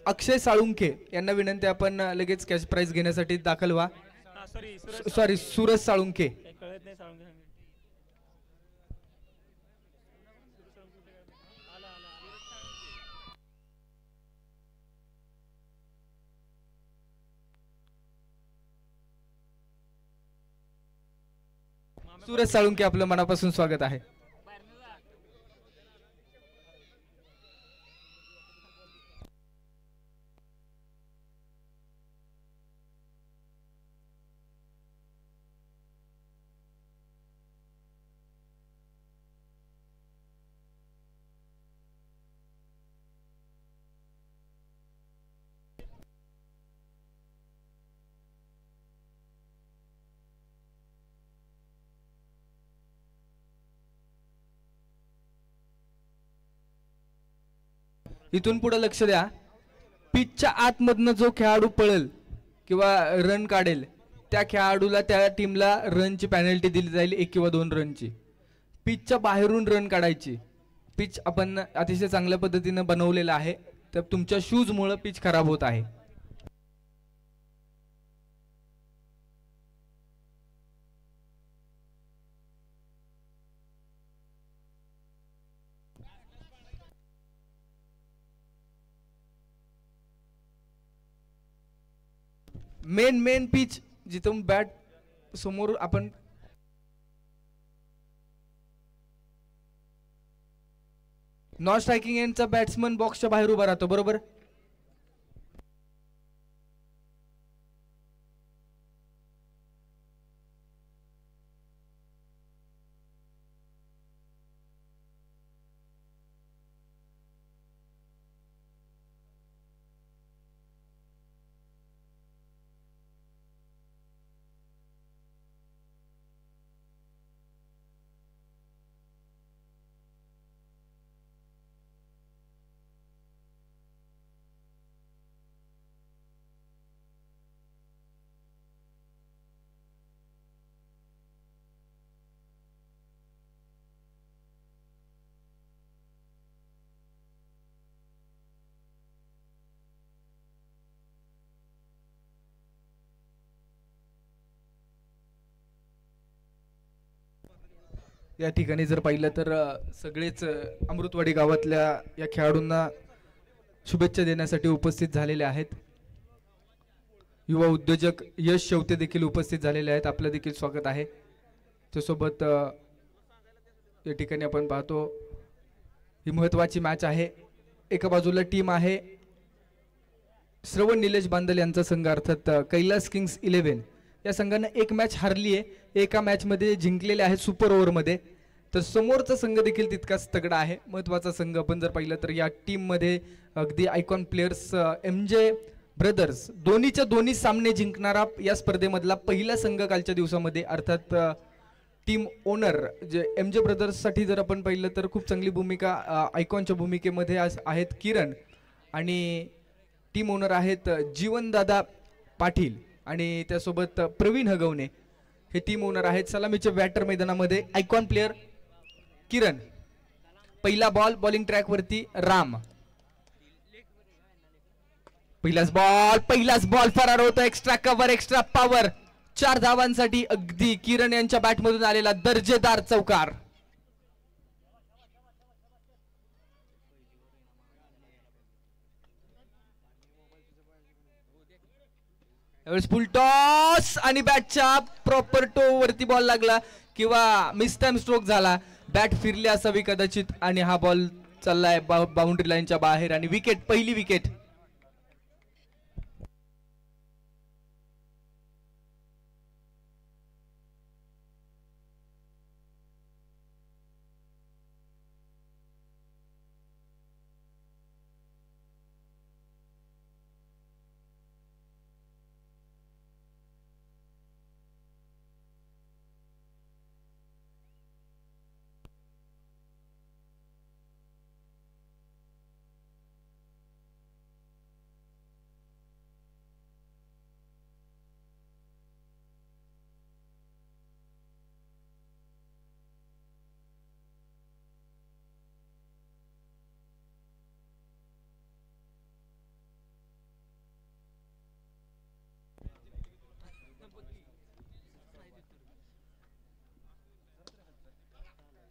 अक्षय साळुंखे यांना विनंती, आपण लगेच कॅश प्राइज घेण्यासाठी दाखल व्हा. सॉरी, सूरज साळुंखे. सूरज साळुंखे, आपलं मनापासून स्वागत आहे. इथून पुढे लक्ष द्या, पिचच्या आतमधनं जो खेळाडू पळेल किंवा रन काढेल त्या खेळाडूला, त्या टीमला रनची पेनल्टी दिली जाईल, 1 किंवा 2 रनची. पिचच्या बाहेरून रन काढायची. पिच आपण अतिशय चांगल्या पद्धतीने बनवलेलं आहे, तर तुमच्या शूजमुळे पिच खराब होत आहे. मेन पिच जिथून बॅट समोर आपण नॉन स्ट्रायकिंग एंडचा बॅट्समन बॉक्सच्या बाहेर उभा राहतो, बरोबर. या ठिकाणी जर पाहिलं तर सगळेच अमृतवाडी गावातल्या या खेळाडूंना शुभेच्छा देण्यासाठी उपस्थित झालेले आहेत. युवा उद्योजक यश शेवते देखील उपस्थित झालेले आहेत, आपलं देखील स्वागत आहे. त्यासोबत या ठिकाणी आपण पाहतो ही महत्त्वाची मॅच आहे. एका बाजूला टीम आहे श्रवण निलेश बांदल यांचा संघ, अर्थात कैलास किंग्स 11. या संघाने एक मॅच हारली आहे, एका मॅच मध्ये जिंकलेले आहे सुपर ओव्हर मध्ये. तर समोरचा संघ देखील तितकाच तगडा आहे, महत्त्वाचा संघ. आपण जर पाहिलं तर या टीम मध्ये अगदी आयकॉन प्लेयर्स एमजे ब्रदर्स दोन्हीच्या दोन्ही सामने जिंकणारा या स्पर्धेमधला पहिला संघ कालच्या दिवसामध्ये, अर्थात टीम ओनर जे एमजे ब्रदर्स साठी जर आपण पाहिलं तर खूप चांगली भूमिका आयकॉनच्या भूमिकेमध्ये आहेत किरण, आणि टीम ओनर आहेत जीवनदादा पाटील, आणि त्यासोबत प्रवीण हगवणे हे टीम ओनर आहेत. सलामीच्या बॅटर मैदानामध्ये आयकॉन प्लेयर किरण. पहिला बॉल बॉलिंग ट्रॅक वरती राम. पहिलाच बॉल फरार होता. Extra cover, extra power. 4 धावांसाठी अगदी किरण यांच्या बॅटमधून आलेला दर्जेदार चौकार. फुल टॉस आणि बॅटच्या प्रॉपर टो वरती बॉल लागला किंवा मिस टाइम स्ट्रोक झाला. बॅट फिरली असावी कदाचित, आणि हा बॉल चाललाय बाउंड्री लाईनच्या बाहेर, आणि विकेट, पहिली विकेट.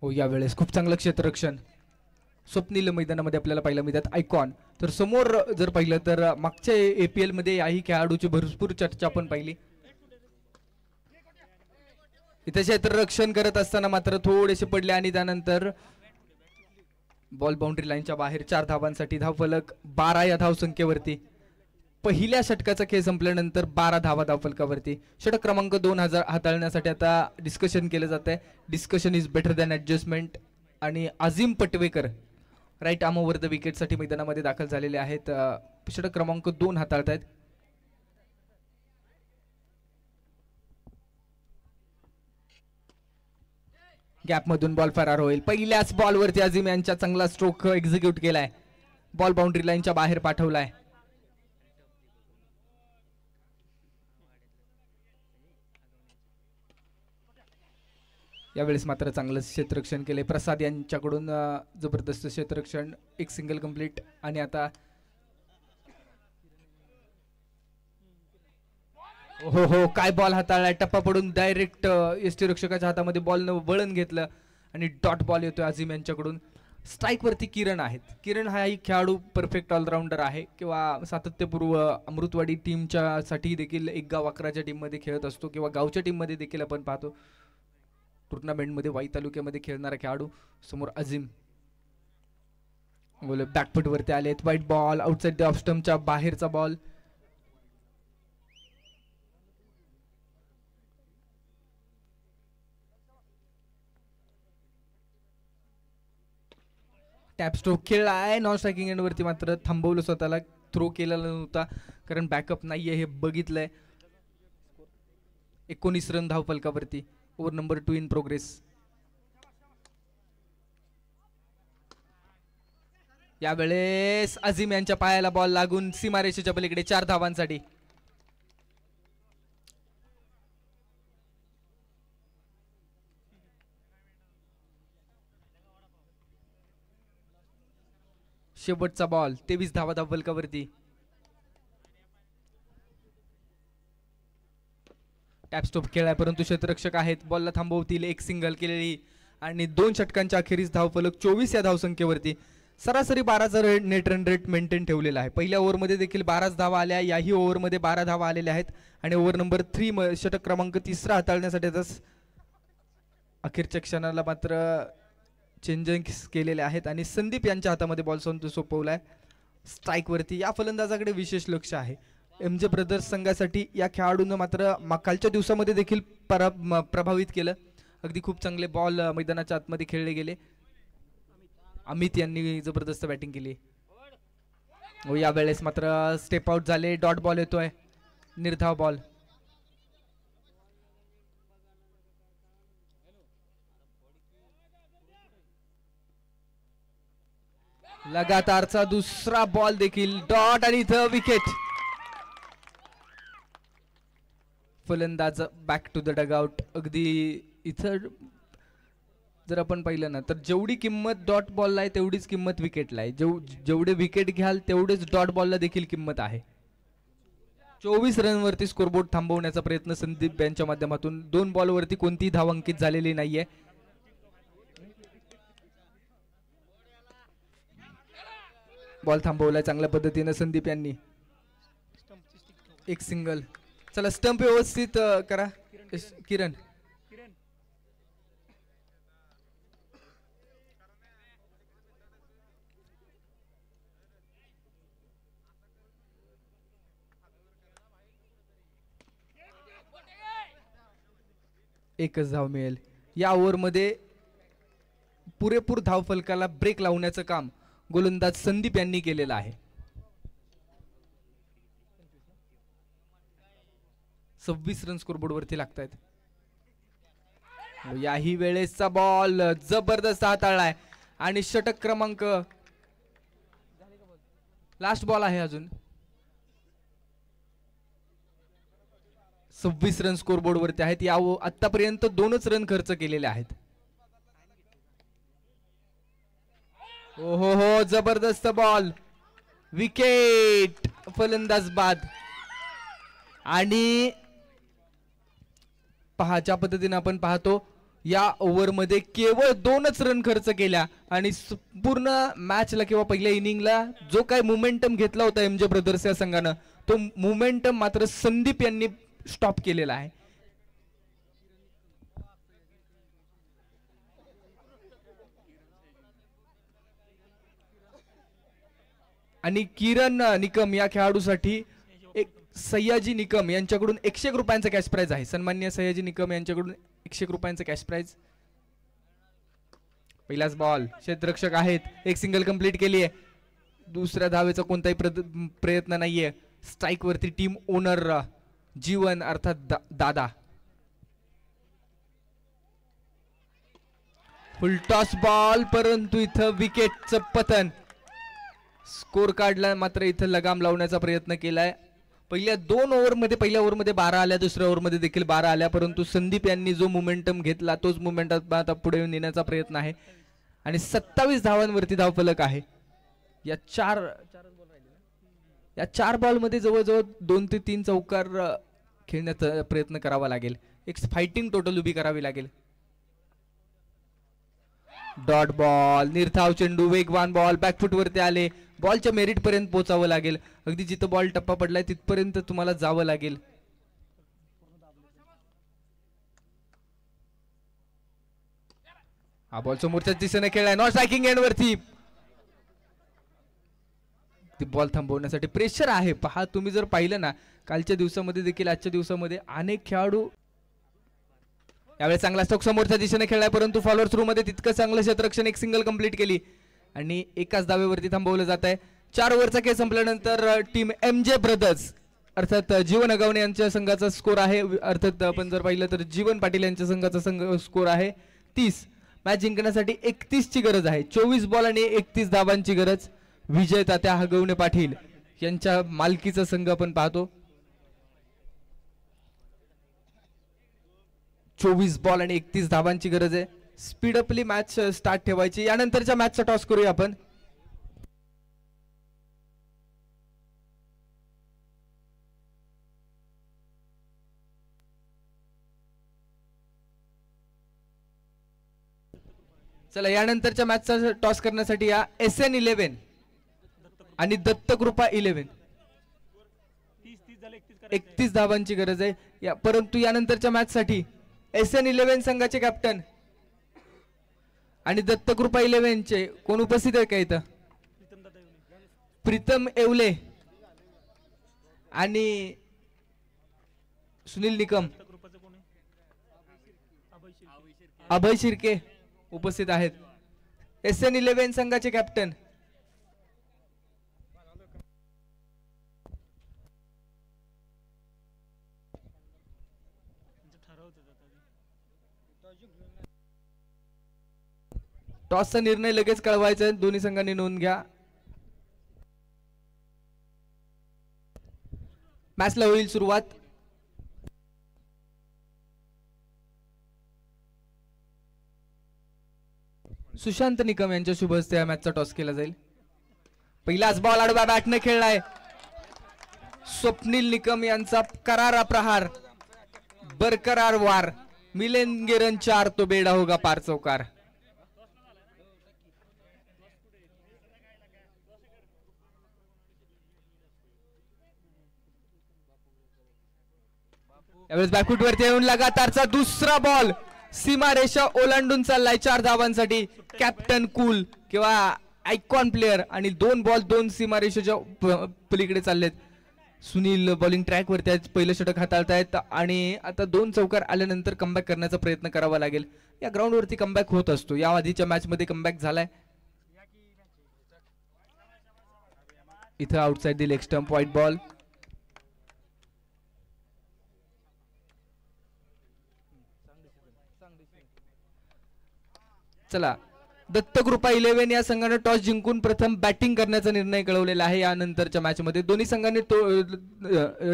हो, यावेळेस खूप चांगलं क्षेत्ररक्षण स्वप्नील मैदानामध्ये आपल्याला पाहायला मिळतात आयकॉन. तर समोर जर पाहिलं तर मागच्या APL मध्ये याही खेळाडूची भरपूर चर्चा आपण पाहिली. इथे क्षेत्ररक्षण करत असताना मात्र थोडेसे पडले आणि त्यानंतर बॉल बाउंड्री लाईनच्या बाहेर 4 धावांसाठी धावफलक 12 या धावसंख्येवरती. पहिल्या षटकाचा खेळ संपल्यानंतर 12 धावा धावफलकावरती. षटक क्रमांक 2 हाताळण्यासाठी आता डिस्कशन केलं जात आहे. Discussion is better than adjustment. आणि Azim Patwekar right arm over the विकेटसाठी मैदानामध्ये दाखल झालेले आहेत. षटक क्रमांक 2 हाताळतायत. गॅप मधून बॉल फरार होईल. पहिल्याच बॉलवरती अजिम यांच्या चांगला स्ट्रोक एक्झिक्यूट केलाय. बॉल बाउंड्री लाईनच्या बाहेर पाठवलाय. यावेळेस मात्र चांगलं क्षेत्ररक्षण केले प्रसाद यांच्याकडून. जबरदस्त क्षेत्ररक्षण, एक सिंगल कंप्लीट. आणि आता हो हो, काय बॉल हाताळलाय. टप्पा पडून डायरेक्ट यष्टीरक्षकाच्या हातामध्ये बॉल वळण घेतलं आणि डॉट बॉल येतोय अजिम यांच्याकडून. स्ट्राईक वरती किरण आहेत. किरण हा एक खेळाडू परफेक्ट ऑलराऊंडर आहे किंवा सातत्यपूर्व अमृतवाडी टीमच्या साठी देखील एक गाव 11च्या टीम मध्ये खेळत असतो किंवा गावच्या टीम मध्ये देखील आपण पाहतो. टुर्नामेंटमध्ये वाई तालुक्यामध्ये खेळणारा खेळाडू. समोर अजिम बॅकफुट वरती आलेत. वाईट बॉल आउटसाइड द ऑफ स्टंपच्या बाहेरचा बॉल. टॅप स्ट्रोक खेळला आहे. नॉन स्ट्रायकिंग एंड वरती मात्र थांबवलं स्वतःला. थ्रो केलेला नव्हता कारण बॅकअप नाहीये हे बघितलंय. 19 रन धावफलकावरती. Over number 2 in progress. यावेळेस अजिम यांच्या पायाला बॉल लागून सीमारेषेच्या पलीकडे 4 धावांसाठी. शेवटचा बॉल. 23 धावा धावफलकावरती. टॅपस्टॉप खेळाय परंतु क्षेत्ररक्षक आहेत. बॉलला थांबवतील. एक सिंगल केलेली आणि 2 षटकांच्या अखेरीस धावफलक 24 या धावसंख्येवरती. सरासरी 12चा नेट रन रेट मेंटेन ठेवलेला आहे. पहिल्या ओव्हरमध्ये देखील 12 धावा आल्या. याही ओव्हरमध्ये 12 धावा आलेल्या आहेत. आणि ओव्हर नंबर 3 षटक क्रमांक 3 हाताळण्यासाठी अखेरच्या क्षणाला मात्र चेंजेस केलेले आहेत आणि संदीप यांच्या हातामध्ये बॉल सोपवलाय स्ट्राईक वरती. या फलंदाजाकडे विशेष लक्ष आहे. MJ ब्रदर्स संघासाठी या खेळाडूंना मात्र कालच्या दिवसामध्ये देखील प्रभावित केलं. अगदी खूप चांगले बॉल मैदानाच्या आतमध्ये खेळले गेले. अमित यांनी जबरदस्त बॅटिंग केली. यावेळेस मात्र स्टेप आउट झाले. डॉट बॉल येतोय. निर्धाव बॉल. लगातारचा दुसरा बॉल देखील डॉट आणि इथं विकेट. फलंदाज बॅक टू द डगआउट. अगदी इथं जर आपण पाहिलं ना तर जेवढी किंमत डॉट बॉलला आहे तेवढीच किंमत विकेटला आहे. जेवढे विकेट घ्याल तेवढेच डॉट बॉलला देखील किंमत आहे. 24 रनवरती स्कोरबोर्ड थांबवण्याचा प्रयत्न संदीप यांच्या माध्यमातून. 2 बॉलवरती कोणतीही धाव अंकित झालेली नाहीये. बॉल थांबवलाय चांगल्या पद्धतीने संदीप यांनी. एक सिंगल. चला स्टंप व्यवस्थित करा किरण. एकच धाव मिळेल. या ओव्हरमध्ये पुरेपूर धावफलकाला ब्रेक लावण्याचं काम गोलंदाज संदीप यांनी केलेलं आहे. 26 रन स्कोरबोर्ड वरती लागतायत. याही वेळेसचा बॉल जबरदस्त हाताळलाय आणि षटक क्रमांक लास्ट बॉल आहे अजून. 26 रन स्कोरबोर्ड वरती आहेत. या आतापर्यंत 2च रन खर्च केलेले आहेत. हो हो हो, जबरदस्त बॉल. विकेट. फलंदाज बाद. आणि पहा ज्या पद्धतीने आपण पाहतो या ओव्हरमध्ये केवळ 2च रन खर्च केल्या आणि पूर्ण मॅचला किंवा पहिल्या इनिंगला जो काय मोमेंटम घेतला होता एमजे ब्रदर्स या संघानं तो मोमेंटम मात्र संदीप यांनी स्टॉप केलेला आहे. आणि किरण निकम या खेळाडूसाठी एक सयाजी निकम यांच्याकडून 101 रुपयांचा कॅश प्राइज आहे. सन्माननीय सयाजी निकम यांच्याकडून 101 रुपयांचा कॅश प्राइज. पहिलाच बॉल, क्षेत्ररक्षक आहेत, एक सिंगल कंप्लीट केली आहे. दुसऱ्या धावेचा कोणताही प्रयत्न नाहीये. स्ट्राइक वरती टीम ओनर जीवन अर्थात दादा. फुल टॉस बॉल, परंतु इथं विकेटचं पतन. स्कोर कार्डला मात्र इथं लगाम लावण्याचा प्रयत्न केलाय. पहिल्या 2 ओव्हरमध्ये, पहिल्या ओव्हरमध्ये 12 आल्या, दुसऱ्या ओव्हरमध्ये देखील 12 आल्या, परंतु संदीप यांनी जो मोमेंटम घेतला तोच मोमेंटम आता पुढे नेण्याचा प्रयत्न आहे आणि 27 धावांवरती धावफलक आहे. या 4 बॉलमध्ये जवळजवळ 2 ते 3 चौकार खेळण्याचा प्रयत्न करावा लागेल. एक फायटिंग टोटल उभी करावी लागेल. डॉट बॉल, निर्धाव चेंडू, वेगवान बॉल, बॅकफुट वरती आले. बॉलच्या मेरिट पर्यंत पोहोचावं लागेल. अगदी जिथं बॉल टप्पा पडलाय तिथपर्यंत तुम्हाला जावं लागेल. हा बॉल समोरच्या दिशेने खेळलाय, नॉट स्ट्रायकिंग एंड वरती. ती बॉल थांबवण्यासाठी प्रेशर आहे. पहा, तुम्ही जर पाहिलं ना कालच्या दिवसामध्ये देखील आजच्या दिवसामध्ये अनेक खेळाडू यावेळी चांगला स्ट्रोक समोरच्या दिशेने खेळलाय, परंतु फॉलोअर थ्रू मध्ये तितकं चांगलं क्षेत्ररक्षण, एक सिंगल कंप्लीट केली आणि एकाच धावेवरती थांबवलं जात आहे. 4 ओव्हरचा खेळ संपल्यानंतर टीम एमजे ब्रदर्स अर्थात जीवन अगावणे यांच्या संघाचा स्कोर आहे, अर्थात आपण जर पाहिलं तर जीवन पाटील यांच्या संघाचा स्कोर आहे 30. मॅच जिंकण्यासाठी 31 ची गरज आहे. 24 बॉल आणि 31 धावांची गरज. विजय तात्या हगवणे पाटील यांच्या मालकीचा संघ आपण पाहतो. 24 बॉल आणि 31 धावांची गरज आहे. स्पीड अपली मॅच स्टार्ट ठेवायची. यानंतरच्या मॅचचा टॉस करूया आपण. चला, यानंतरच्या मॅचचा टॉस करण्यासाठी या SN11 आणि दत्तकृपा 11 31 धावांची गरज आहे. परंतु यानंतरच्या मॅच साठी SN11 संघाचे कॅप्टन आणि दत्तकृपा 11 चे कोण उपस्थित आहे का इथं? प्रीतम येवले आणि सुनील निकम, अभय शिर्के उपस्थित आहेत. SN11 संघाचे कॅप्टन टॉसचा निर्णय लगेच कळवायचा आहे. दोन्ही संघांनी नोंद घ्या. मॅचला होईल सुरुवात. सुशांत निकम यांच्या शुभ हस्ते मॅचचा टॉस केला जाईल. पहिलाच बॉल आडवा बॅटने खेळलाय. स्वप्नील निकम यांचा करारा प्रहार, बरकरार वार, मिलेंगे रन 4 तो बेडा होगा पार चौकार. यावेळेस बॅकफुट वरती येऊन लगातारचा दुसरा बॉल सीमारेषा ओलांडून चाललाय 4 धावांसाठी. कॅप्टन कूल किंवा आयकॉन प्लेअर आणि 2 बॉल 2 सीमारेषेच्या पलीकडे चाललेत. सुनील बॉलिंग ट्रॅक वरती आहेत, पहिलं षटक हाताळतायत आणि आता 2 चौकार आल्यानंतर कमबॅक करण्याचा प्रयत्न करावा लागेल. या ग्राउंड वरती कमबॅक होत असतो. या आधीच्या मॅच मध्ये कमबॅक झालाय. इथं outside the leg stump, white ball. चला, दत्तकृपा 11 या संघाने टॉस जिंकून प्रथम बॅटिंग करण्याचा निर्णय कळवलेला आहे. यानंतरच्या मॅच मध्ये दोन्ही संघांनी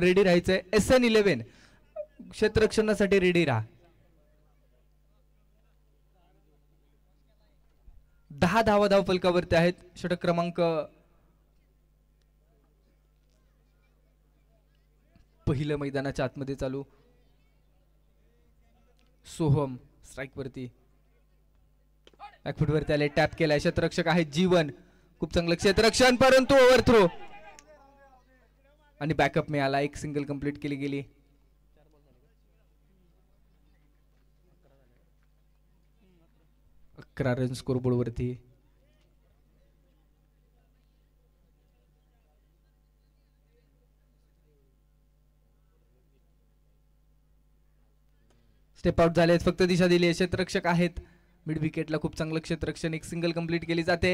रेडी राहायचंय. SN11 क्षेत्ररक्षणासाठी रेडी राहा. 10 धावा धाव फलकावरती आहेत. षटक क्रमांक पहिलं मैदानाच्या आतमध्ये चालू. सोहम स्ट्राईक वरती. बॅकफुट वरती आले, टॅप केलाय. क्षेत्ररक्षक आहे जीवन, खूप चांगलं क्षेत्ररक्षण, परंतु ओव्हरथ्रो आणि बॅकअप मिळाला. एक सिंगल कंप्लीट केली गेली. अकरा रन स्कोरबोर्ड वरती. स्टेप आउट झाले, फक्त दिशा दिली. क्षेत्ररक्षक आहेत मिड विकेटला, खूप चांगलं क्षेत्ररक्षण. एक सिंगल कंप्लीट केली जाते.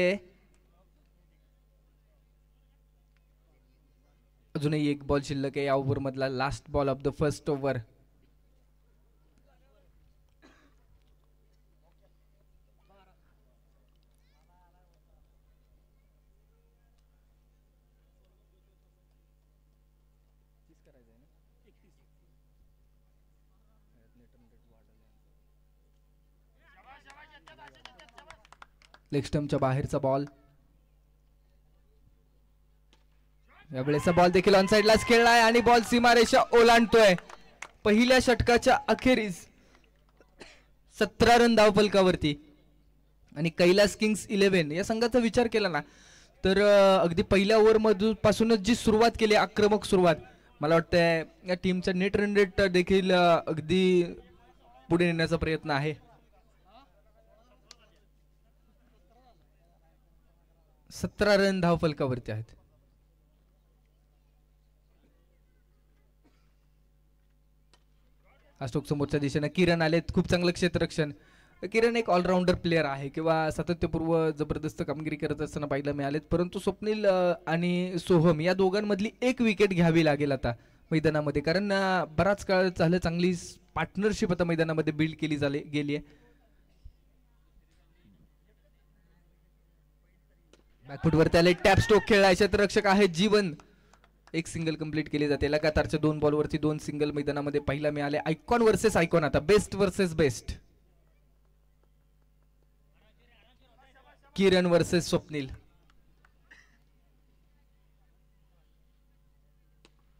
अजूनही एक बॉल शिल्लक आहे या ओव्हर मधला, last ball of the first over. Leg स्टंपच्या बाहेरचा बॉल. यावेळेचा बॉल देखील ऑन साइडलाच खेळलाय आणि बॉल सीमारेषा ओलांडतोय. पहिल्या षटकाच्या अखेरीस 17 रन धावफलकावरती. आणि कैलास किंग्स 11 या संघाचा विचार केला ना तर अगदी पहिल्या ओव्हर मधून पासूनच जी सुरुवात केली, आक्रमक सुरुवात, मला वाटतंय या टीमचा नेट रन रेट देखील अगदी पुढे नेण्याचा प्रयत्न आहे. 17 रन धावफलकावरती आहेत. स्ट्रोक समोरच्या दिशेने किरण आलेत, खूप चांगलं क्षेत्ररक्षण. किरण एक ऑलराऊंडर प्लेअर आहे किंवा सातत्यपूर्व जबरदस्त कामगिरी करत असताना पाहायला मिळालेत, परंतु स्वप्नील आणि सोहम या दोघांमधली एक विकेट घ्यावी लागेल आता मैदानामध्ये, कारण बराच काळ झालं चांगली पार्टनरशिप आता मैदानामध्ये बिल्ड केली गेली आहे. बॅकफुटवरती आले, टॅप स्ट्रोक खेळला. क्षेत्ररक्षक आहे जीवन, एक सिंगल कंप्लीट केली जाते. लगातारच्या 2 बॉलवरती 2 सिंगल मैदानामध्ये पहिला मिळाले. आयकॉन वर्सेस आयकॉन, आता best versus best. Kiran versus Swapnil.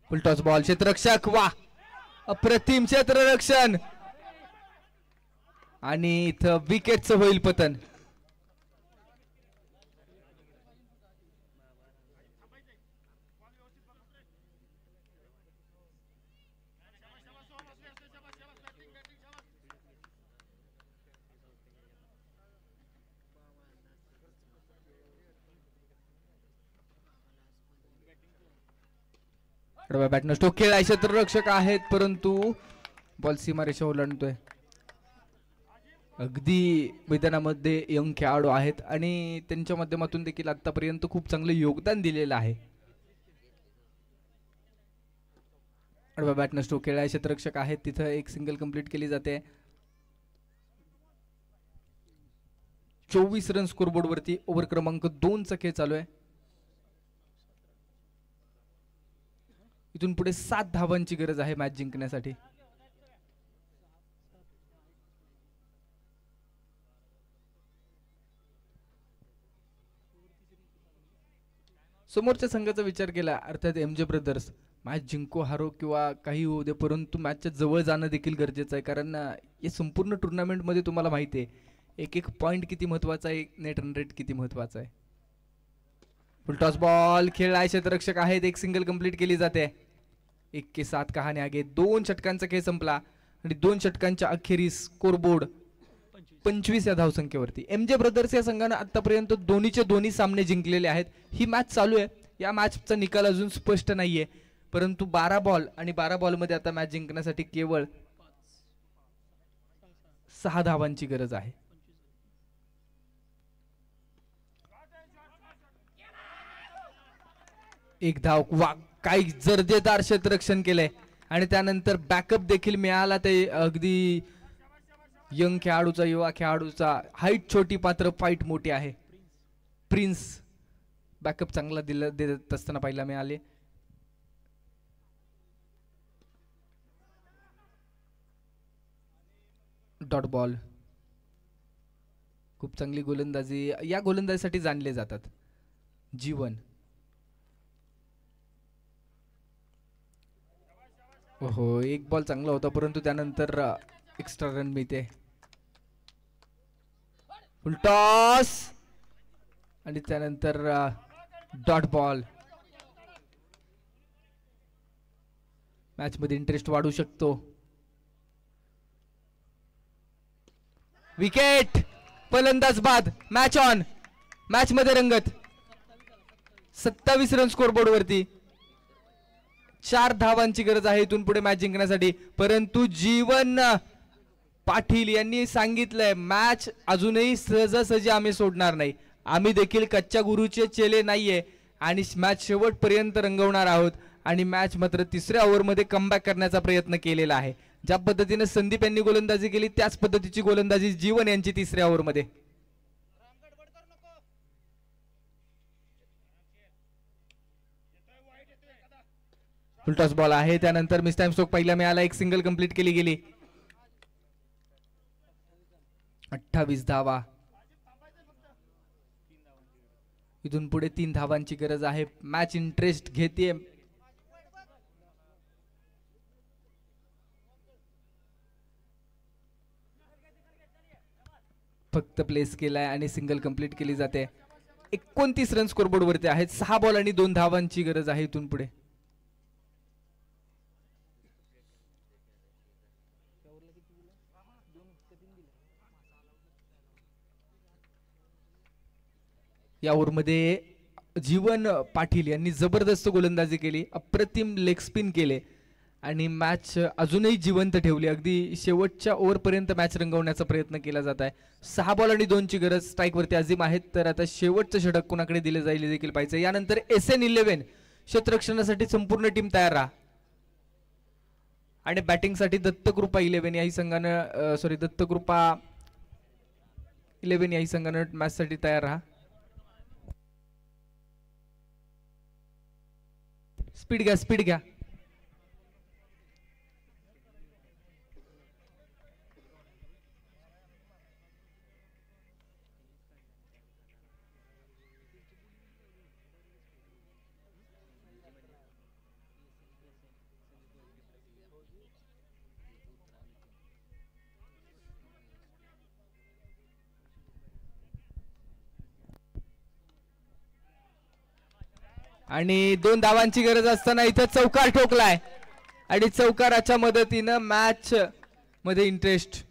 Full toss ball, क्षेत्ररक्षक, वा अप्रतिम क्षेत्ररक्षण, आणि इथं विकेटचं होईल पतन. बॅटनं स्ट्रोक खेळला. क्षेत्ररक्षक आहेत परंतु बॉल सीमारेषा ओलांडतोय. अगदी मैदानामध्ये यंग खेळाडू आहेत आणि त्यांच्या माध्यमातून देखील आतापर्यंत खूप चांगलं योगदान दिलेलं आहे. बॅटनं स्ट्रोक खेळला. क्षेत्ररक्षक आहेत, तिथं एक सिंगल कंप्लीट केली जाते. 24 रन स्कोरबोर्ड वरती. ओव्हर क्रमांक 2 चा खेळ चालू आहे. इथून पुढे 7 धावांची गरज आहे मॅच जिंकण्यासाठी. समोरच्या संघाचा विचार केला, अर्थात एमजे ब्रदर्स, मॅच जिंको हारो किंवा काही होऊ दे, परंतु मॅचच्या जवळ जाणं देखील गरजेचं आहे, कारण या संपूर्ण टुर्नामेंट मध्ये तुम्हाला माहिती आहे एक एक पॉइंट किती महत्वाचा आहे, नेट रन रेट किती महत्वाचा आहे. फुल टॉस बॉल खेळला. क्षेत्ररक्षक आहेत, एक सिंगल कंप्लीट केली जाते. 1-7 कहाणी आगे. 2 षटकांचा खेळ संपला आणि 2 षटकांच्या अखेरीस स्कोरबोर्ड 25 या धावसंख्येवरती. एमजे ब्रदर्स या संघाने आतापर्यंत दोन्हीचे दोन्ही सामने जिंकलेले आहेत. ही मॅच चालू आहे, या मॅचचा निकाल अजून स्पष्ट नाहीये, परंतु 12 बॉल आणि 12 बॉल मध्ये आता मॅच जिंकण्यासाठी केवळ 6 धावांची गरज आहे. एक धाव, वा काय जर्देदार क्षेत्ररक्षण केलंय आणि त्यानंतर बॅकअप देखील मिळाला. ते अगदी यंग खेळाडूचा, युवा खेळाडूचा. हाईट छोटी पात्र फाईट मोठी आहे. प्रिन्स बॅकअप चांगला देत असताना पाहायला मिळाले. Dot ball. खूप चांगली गोलंदाजी, या गोलंदाजीसाठी जाणले जातात. जीवन, हो एक बॉल चांगला होता परंतु त्यानंतर एक्स्ट्रा रन मिळते. फुल टॉस आणि त्यानंतर डॉट बॉल. मॅच मध्ये इंटरेस्ट वाढू शकतो. विकेट. फलंदाज बाद. Match on. मॅच मध्ये रंगत. 27 रन स्कोरबोर्ड वरती. 4 धावांची गरज आहे इथून पुढे मॅच जिंकण्यासाठी. परंतु जीवन पाटील यांनी सांगितलंय मॅच अजूनही सहजासहजी आम्ही सोडणार नाही. आम्ही देखील कच्च्या गुरुचे चेले नाहीये आणि मॅच शेवटपर्यंत रंगवणार आहोत. आणि मॅच मात्र तिसऱ्या ओव्हरमध्ये कमबॅक करण्याचा प्रयत्न केलेला आहे. ज्या पद्धतीने संदीप यांनी गोलंदाजी केली त्याच पद्धतीची गोलंदाजी जीवन यांची तिसऱ्या ओव्हरमध्ये. फुलटॉस बॉल आहे. त्यानंतर मिस टाइम स्ट्रोक पहिला मिळाला. एक सिंगल कंप्लीट केली गेली. 28 धावा. इथून पुढे 3 धावांची गरज आहे. मॅच इंटरेस्ट घेते. फक्त प्लेस केलाय आणि सिंगल कंप्लीट केली जाते. 29 रन स्कोरबोर्ड वरती आहेत. 6 बॉल आणि 2 धावांची गरज आहे इथून पुढे. या ओव्हरमध्ये जीवन पाटील यांनी जबरदस्त गोलंदाजी केली. अप्रतिम लेग स्पिन केले आणि मॅच अजूनही जिवंत ठेवली. अगदी शेवटच्या ओव्हरपर्यंत मॅच रंगवण्याचा प्रयत्न केला जात आहे. 6 बॉल आणि 2 ची गरज. स्ट्राईकवरती अजीम आहेत. तर आता शेवटचं षटक कुणाकडे दिले जाईल देखील पाहिजे. यानंतर SN11 क्षेत्ररक्षणासाठी संपूर्ण टीम तयार राहा. आणि बॅटिंगसाठी दत्तकृपा 11 याही संघानं दत्तकृपा 11 याही संघानं मॅच साठी तयार राहा. स्पीड घ्या, स्पीड घ्या. आणि 2 धावांची गरज असताना इथं चौकार ठोकलाय आणि चौकाराच्या मदतीनं मॅच मध्ये इंटरेस्ट.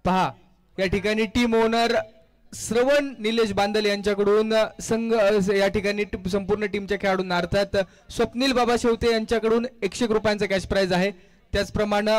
पहा या ठिकाणी टीम ओनर श्रवण निलेश बांदल यांच्याकडून संघ या ठिकाणी संपूर्ण टीमच्या खेळाडूंना अर्थात स्वप्नील बाबा शेवते यांच्याकडून 101 रुपयांचा कॅश प्राइज आहे. त्याचप्रमाणे